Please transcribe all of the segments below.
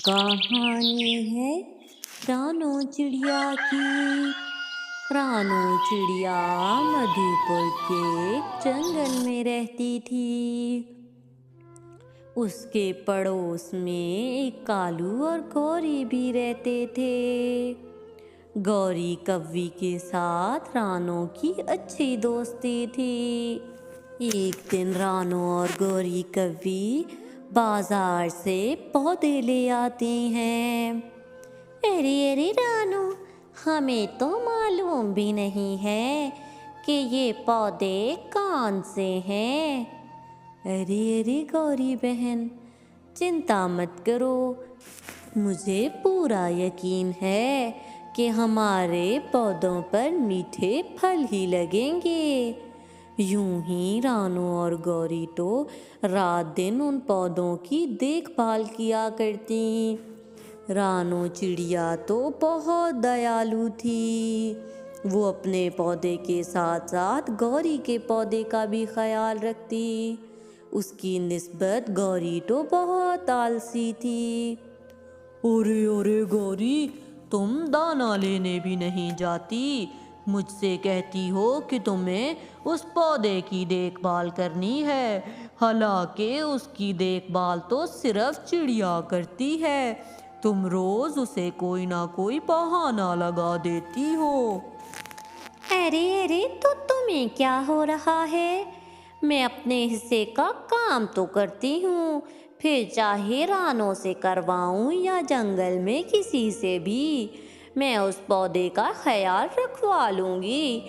कहानी है रानो चिड़िया की। रानो चिड़िया मधुपुर के एक जंगल में रहती थी। उसके पड़ोस में एक कालू और गौरी भी रहते थे। गौरी कव्वी के साथ रानो की अच्छी दोस्ती थी। एक दिन रानो और गौरी कव्वी बाजार से पौधे ले आती हैं। अरे अरे रानो, हमें तो मालूम भी नहीं है कि ये पौधे कौन से हैं। अरे अरे गौरी बहन, चिंता मत करो, मुझे पूरा यकीन है कि हमारे पौधों पर मीठे फल ही लगेंगे। यूं ही रानो और गौरी तो रात दिन उन पौधों की देखभाल किया करती। रानो चिड़िया तो बहुत दयालु थी। वो अपने पौधे के साथ साथ गौरी के पौधे का भी ख्याल रखती। उसकी निस्बत गौरी तो बहुत आलसी थी। अरे अरे गौरी, तुम दाना लेने भी नहीं जाती। मुझसे कहती हो कि तुम्हें उस पौधे की देखभाल करनी है, हालांकि उसकी देखभाल तो सिर्फ चिड़िया करती है। तुम रोज उसे कोई ना कोई बहाना लगा देती हो। अरे अरे, तो तुम्हें क्या हो रहा है? मैं अपने हिस्से का काम तो करती हूँ, फिर चाहे रानों से करवाऊँ या जंगल में किसी से भी, मैं उस पौधे का ख्याल रखवा लूँगी।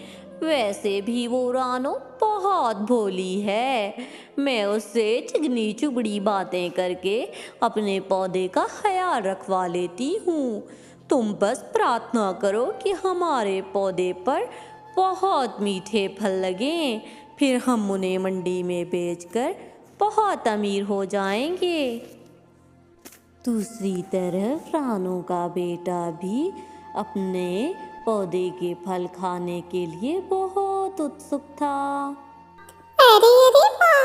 वैसे भी वो रानो बहुत भोली है। मैं उससे चिकनी चुपड़ी बातें करके अपने पौधे का ख्याल रखवा लेती हूँ। तुम बस प्रार्थना करो कि हमारे पौधे पर बहुत मीठे फल लगें, फिर हम उन्हें मंडी में बेचकर बहुत अमीर हो जाएंगे। दूसरी तरफ रानो का बेटा भी अपने पौधे के फल खाने के लिए बहुत उत्सुक था। अरे अरे माँ,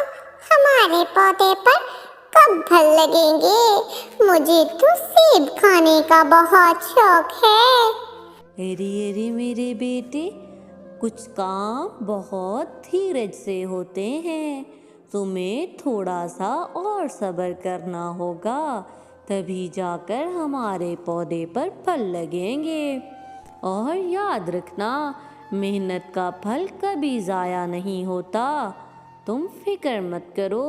हमारे पौधे पर कब फल लगेंगे? मुझे तो सेब खाने का बहुत शौक है। अरे अरे मेरे बेटे, कुछ काम बहुत धीरज से होते हैं। तुम्हें थोड़ा सा और सब्र करना होगा, तभी जाकर हमारे पौधे पर फल लगेंगे। और याद रखना, मेहनत का फल कभी ज़ाया नहीं होता। तुम फिक्र मत करो,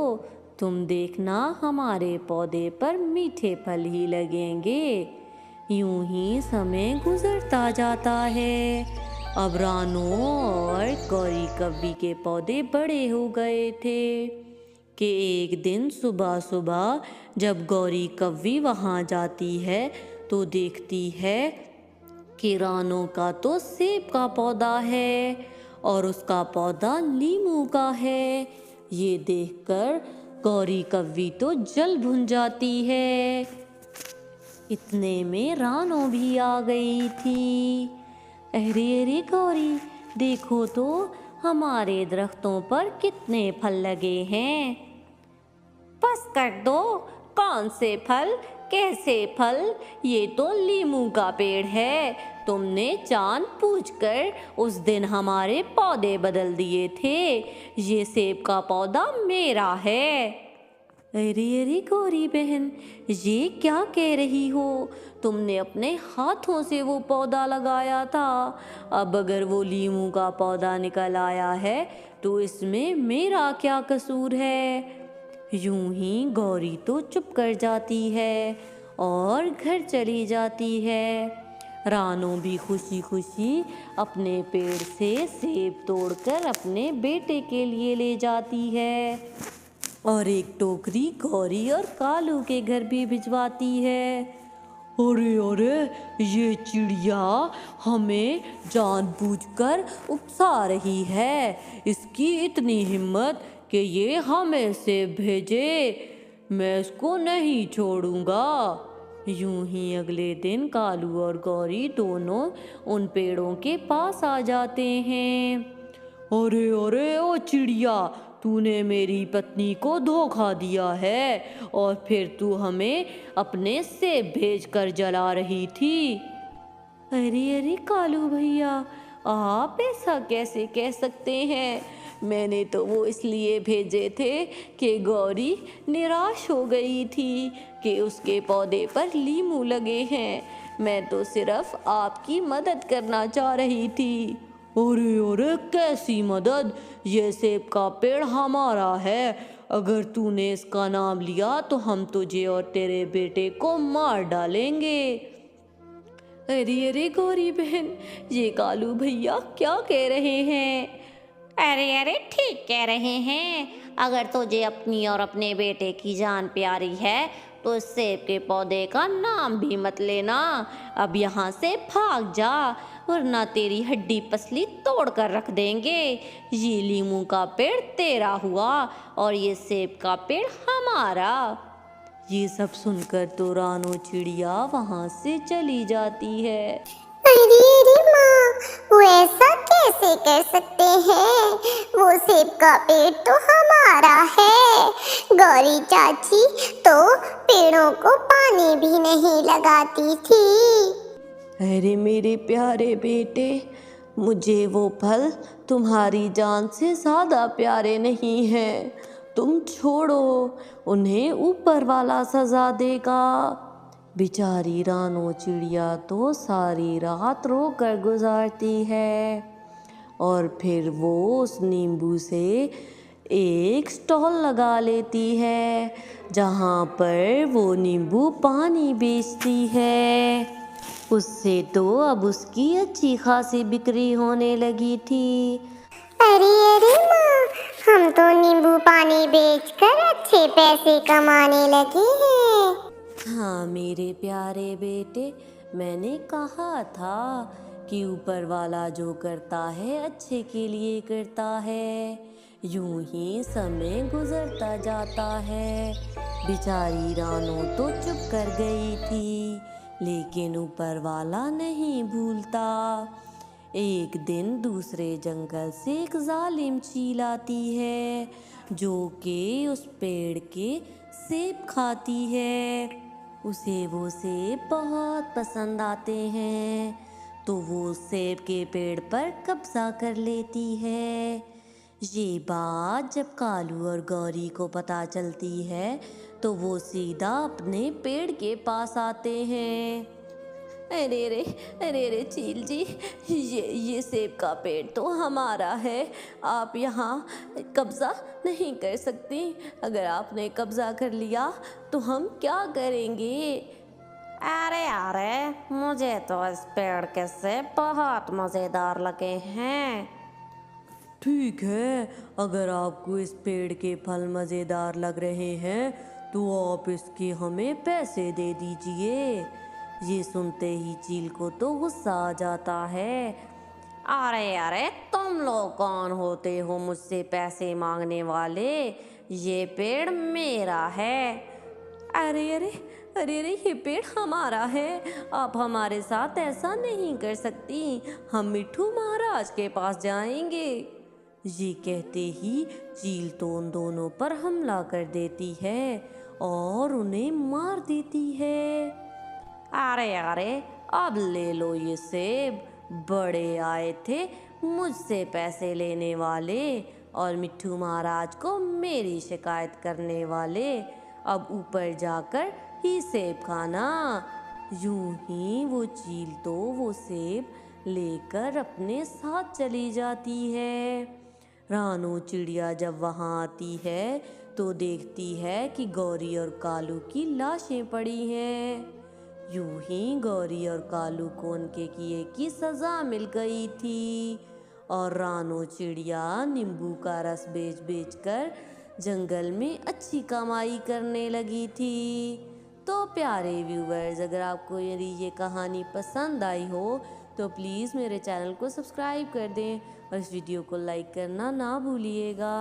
तुम देखना हमारे पौधे पर मीठे फल ही लगेंगे। यूं ही समय गुजरता जाता है। अब रानो और गौरी कव्वी के पौधे बड़े हो गए थे कि एक दिन सुबह सुबह जब गौरी कव्वी वहाँ जाती है तो देखती है कि रानो का तो सेब का पौधा है और उसका पौधा लीमू का है। ये देखकर गौरी कव्वी तो जल भुन जाती है। इतने में रानो भी आ गई थी। अरे अरे गौरी, देखो तो हमारे दरख्तों पर कितने फल लगे हैं। बस कर दो, कौन से फल, कैसे फल? ये तो लीमू का पेड़ है। तुमने जानबूझकर उस दिन हमारे पौधे बदल दिए थे। ये सेब का पौधा मेरा है। अरे अरे गौरी बहन, ये क्या कह रही हो? तुमने अपने हाथों से वो पौधा लगाया था। अब अगर वो लीमू का पौधा निकल आया है तो इसमें मेरा क्या कसूर है? यूं ही गौरी तो चुप कर जाती है और घर चली जाती है। रानो भी खुशी खुशी अपने पेड़ से सेब तोड़कर अपने बेटे के लिए ले जाती है और एक टोकरी गौरी और कालू के घर भी भिजवाती है। अरे अरे, ये चिड़िया हमें जानबूझकर उकसा रही है। इसकी इतनी हिम्मत कि ये हमें सेब भेजे। मैं इसको नहीं छोड़ूंगा। यूं ही अगले दिन कालू और गौरी दोनों उन पेड़ों के पास आ जाते हैं। अरे अरे ओ चिड़िया, तूने मेरी पत्नी को धोखा दिया है और फिर तू हमें अपने सेब भेज कर जला रही थी। अरे अरे कालू भैया, आप ऐसा कैसे कह सकते हैं? मैंने तो वो इसलिए भेजे थे कि गौरी निराश हो गई थी कि उसके पौधे पर लीमू लगे हैं। मैं तो सिर्फ आपकी मदद करना चाह रही थी। अरे अरे, कैसी मदद? ये सेब का पेड़ हमारा है। अगर तूने इसका नाम लिया तो हम तुझे और तेरे बेटे को मार डालेंगे। अरे अरे गौरी बहन, ये कालू भैया क्या कह रहे हैं? अरे अरे, ठीक कह रहे हैं। अगर तुझे अपनी और अपने बेटे की जान प्यारी है तो इस सेब के पौधे का नाम भी मत लेना। अब यहाँ से भाग जा, वरना तेरी हड्डी पसली तोड़ कर रख देंगे। ये लीमू का पेड़ तेरा हुआ और ये सेब का पेड़ हमारा। ये सब सुनकर तो रानो चिड़िया वहाँ से चली जाती है। अरे अरे माँ, वो ऐसा कैसे कर सकते हैं? वो सेब का पेड़ तो हमारा है। गौरी चाची तो पेड़ों को पानी भी नहीं लगाती थी। अरे मेरे प्यारे बेटे, मुझे वो फल तुम्हारी जान से ज़्यादा प्यारे नहीं हैं। तुम छोड़ो, उन्हें ऊपर वाला सज़ा देगा। बेचारी रानो चिड़िया तो सारी रात रो कर गुजारती है और फिर वो उस नींबू से एक स्टॉल लगा लेती है जहाँ पर वो नींबू पानी बेचती है। उससे तो अब उसकी अच्छी खासी बिक्री होने लगी थी। अरे अरे माँ, हम तो नींबू पानी बेचकर अच्छे पैसे कमाने लगे हैं। हाँ मेरे प्यारे बेटे, मैंने कहा था कि ऊपर वाला जो करता है अच्छे के लिए करता है। यूं ही समय गुजरता जाता है। बेचारी रानो तो चुप कर गई थी, लेकिन ऊपर वाला नहीं भूलता। एक दिन दूसरे जंगल से एक जालिम चील आती है जो कि उस पेड़ के सेब खाती है। उसे वो सेब बहुत पसंद आते हैं, तो वो सेब के पेड़ पर कब्जा कर लेती है। ये बात जब कालू और गौरी को पता चलती है तो वो सीधा अपने पेड़ के पास आते हैं। अरे रे, अरे रे चील जी, ये सेब का पेड़ तो हमारा है। आप यहाँ कब्ज़ा नहीं कर सकती। अगर आपने कब्ज़ा कर लिया तो हम क्या करेंगे? अरे अरे, मुझे तो इस पेड़ के सेब बहुत मज़ेदार लगे हैं। ठीक है, अगर आपको इस पेड़ के फल मज़ेदार लग रहे हैं तो आप इसके हमें पैसे दे दीजिए। ये सुनते ही चील को तो गुस्सा आ जाता है। अरे अरे, तुम लोग कौन होते हो मुझसे पैसे मांगने वाले? ये पेड़ मेरा है। अरे अरे, अरे अरे, ये पेड़ हमारा है। आप हमारे साथ ऐसा नहीं कर सकती। हम मिट्ठू महाराज के पास जाएंगे। ये कहते ही चील तो उन दोनों पर हमला कर देती है और उन्हें मार देती है। अरे अरे, अब ले लो ये सेब। बड़े आए थे मुझसे पैसे लेने वाले और मिट्ठू महाराज को मेरी शिकायत करने वाले। अब ऊपर जाकर ही सेब खाना। यूं ही वो चील तो वो सेब लेकर अपने साथ चली जाती है। रानो चिड़िया जब वहाँ आती है तो देखती है कि गौरी और कालू की लाशें पड़ी हैं। यूं ही गौरी और कालू को उनके किए की सज़ा मिल गई थी और रानो चिड़िया नींबू का रस बेच बेच कर जंगल में अच्छी कमाई करने लगी थी। तो प्यारे व्यूवर्स, अगर आपको यदि ये कहानी पसंद आई हो तो प्लीज़ मेरे चैनल को सब्सक्राइब कर दें और इस वीडियो को लाइक करना ना भूलिएगा।